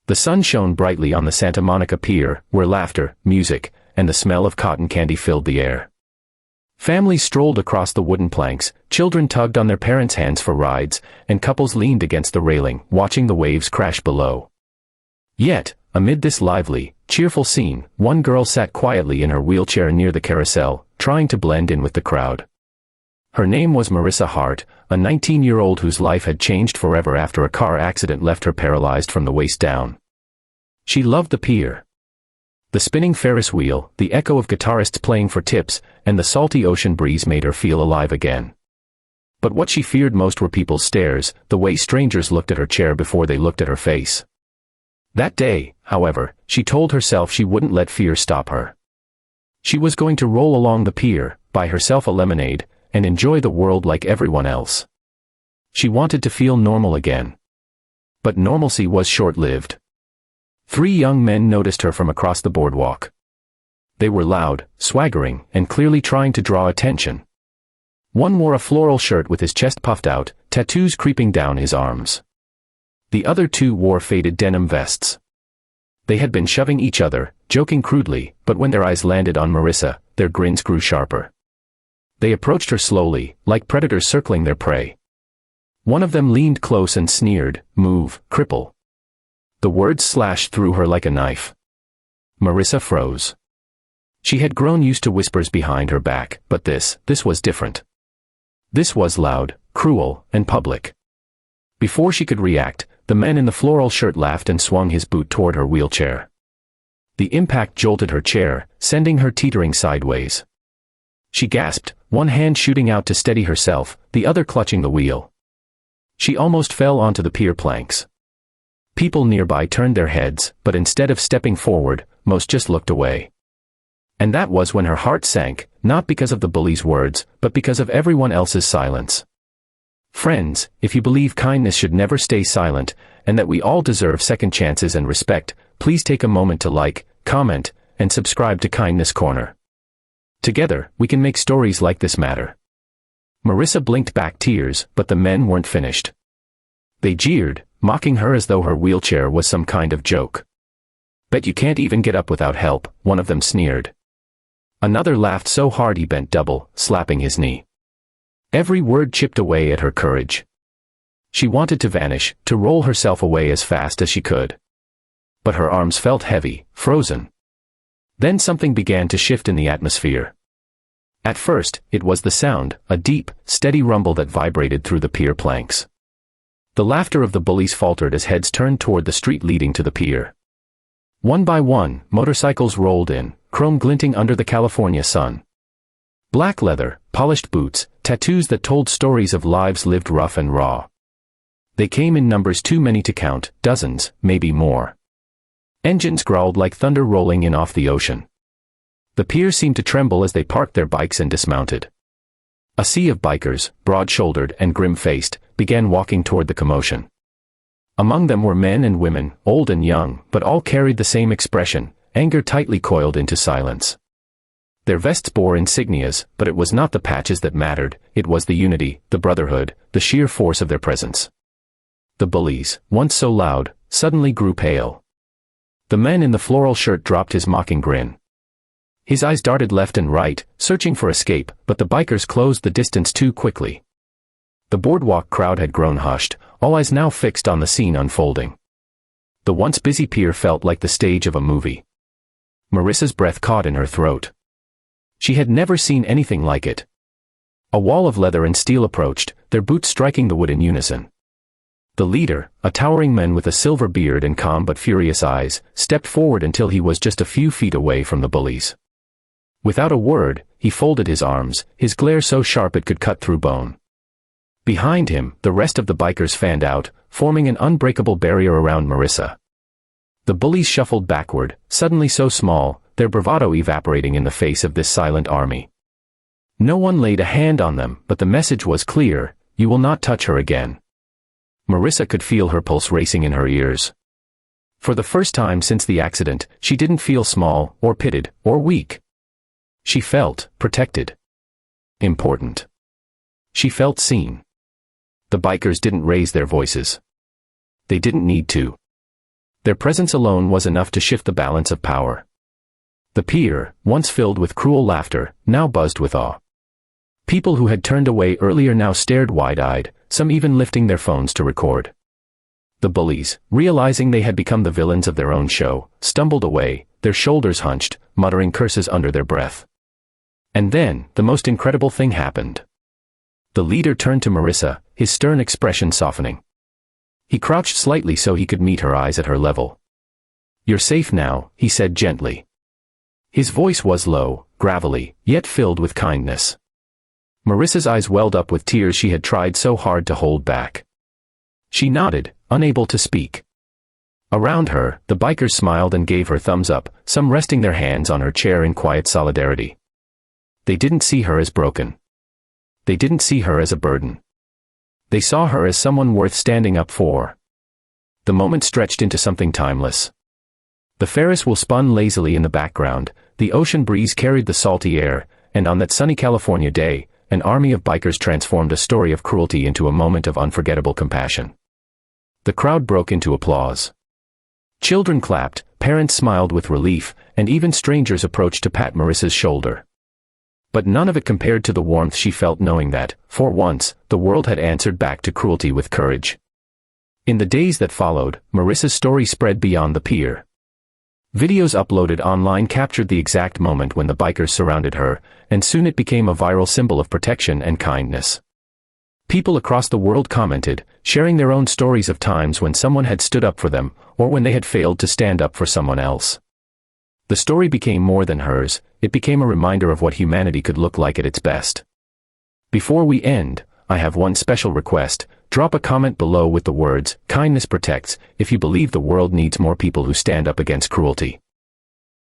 The sun shone brightly on the Santa Monica Pier, where laughter, music, and the smell of cotton candy filled the air. Families strolled across the wooden planks, children tugged on their parents' hands for rides, and couples leaned against the railing, watching the waves crash below. Yet, amid this lively, cheerful scene, one girl sat quietly in her wheelchair near the carousel, trying to blend in with the crowd. Her name was Marissa Hart, a 19-year-old whose life had changed forever after a car accident left her paralyzed from the waist down. She loved the pier. The spinning Ferris wheel, the echo of guitarists playing for tips, and the salty ocean breeze made her feel alive again. But what she feared most were people's stares, the way strangers looked at her chair before they looked at her face. That day, however, she told herself she wouldn't let fear stop her. She was going to roll along the pier, buy herself a lemonade, and enjoy the world like everyone else. She wanted to feel normal again. But normalcy was short-lived. 3 young men noticed her from across the boardwalk. They were loud, swaggering, and clearly trying to draw attention. One wore a floral shirt with his chest puffed out, tattoos creeping down his arms. The other 2 wore faded denim vests. They had been shoving each other, joking crudely, but when their eyes landed on Marissa, their grins grew sharper. They approached her slowly, like predators circling their prey. One of them leaned close and sneered, "Move, Cripple." The words slashed through her like a knife. Marissa froze. She had grown used to whispers behind her back, but this was different. This was loud, cruel, and public. Before she could react, the man in the floral shirt laughed and swung his boot toward her wheelchair. The impact jolted her chair, sending her teetering sideways. She gasped, one hand shooting out to steady herself, the other clutching the wheel. She almost fell onto the pier planks. People nearby turned their heads, but instead of stepping forward, most just looked away. And that was when her heart sank, not because of the bully's words, but because of everyone else's silence. Friends, if you believe kindness should never stay silent, and that we all deserve second chances and respect, please take a moment to like, comment, and subscribe to Kindness Corner. Together, we can make stories like this matter. Marissa blinked back tears, but the men weren't finished. They jeered, mocking her as though her wheelchair was some kind of joke. "Bet you can't even get up without help," one of them sneered. Another laughed so hard he bent double, slapping his knee. Every word chipped away at her courage. She wanted to vanish, to roll herself away as fast as she could. But her arms felt heavy, frozen. Then something began to shift in the atmosphere. At first, it was the sound, a deep, steady rumble that vibrated through the pier planks. The laughter of the bullies faltered as heads turned toward the street leading to the pier. One by one, motorcycles rolled in, chrome glinting under the California sun. Black leather, polished boots, tattoos that told stories of lives lived rough and raw. They came in numbers too many to count, dozens, maybe more. Engines growled like thunder rolling in off the ocean. The pier seemed to tremble as they parked their bikes and dismounted. A sea of bikers, broad-shouldered and grim-faced, began walking toward the commotion. Among them were men and women, old and young, but all carried the same expression, anger tightly coiled into silence. Their vests bore insignias, but it was not the patches that mattered, it was the unity, the brotherhood, the sheer force of their presence. The bullies, once so loud, suddenly grew pale. The man in the floral shirt dropped his mocking grin. His eyes darted left and right, searching for escape, but the bikers closed the distance too quickly. The boardwalk crowd had grown hushed, all eyes now fixed on the scene unfolding. The once busy pier felt like the stage of a movie. Marissa's breath caught in her throat. She had never seen anything like it. A wall of leather and steel approached, their boots striking the wood in unison. The leader, a towering man with a silver beard and calm but furious eyes, stepped forward until he was just a few feet away from the bullies. Without a word, he folded his arms, his glare so sharp it could cut through bone. Behind him, the rest of the bikers fanned out, forming an unbreakable barrier around Marissa. The bullies shuffled backward, suddenly so small, their bravado evaporating in the face of this silent army. No one laid a hand on them, but the message was clear: you will not touch her again. Marissa could feel her pulse racing in her ears. For the first time since the accident, she didn't feel small, or pitted, or weak. She felt protected. Important. She felt seen. The bikers didn't raise their voices. They didn't need to. Their presence alone was enough to shift the balance of power. The pier, once filled with cruel laughter, now buzzed with awe. People who had turned away earlier now stared wide-eyed, some even lifting their phones to record. The bullies, realizing they had become the villains of their own show, stumbled away, their shoulders hunched, muttering curses under their breath. And then, the most incredible thing happened. The leader turned to Marissa, his stern expression softening. He crouched slightly so he could meet her eyes at her level. "You're safe now," he said gently. His voice was low, gravelly, yet filled with kindness. Marissa's eyes welled up with tears she had tried so hard to hold back. She nodded, unable to speak. Around her, the bikers smiled and gave her thumbs up, some resting their hands on her chair in quiet solidarity. They didn't see her as broken. They didn't see her as a burden. They saw her as someone worth standing up for. The moment stretched into something timeless. The Ferris wheel spun lazily in the background, the ocean breeze carried the salty air, and on that sunny California day, an army of bikers transformed a story of cruelty into a moment of unforgettable compassion. The crowd broke into applause. Children clapped, parents smiled with relief, and even strangers approached to pat Marissa's shoulder. But none of it compared to the warmth she felt knowing that, for once, the world had answered back to cruelty with courage. In the days that followed, Marissa's story spread beyond the pier. Videos uploaded online captured the exact moment when the bikers surrounded her, and soon it became a viral symbol of protection and kindness. People across the world commented, sharing their own stories of times when someone had stood up for them, or when they had failed to stand up for someone else. The story became more than hers, it became a reminder of what humanity could look like at its best. Before we end, I have one special request. Drop a comment below with the words, "Kindness protects," if you believe the world needs more people who stand up against cruelty.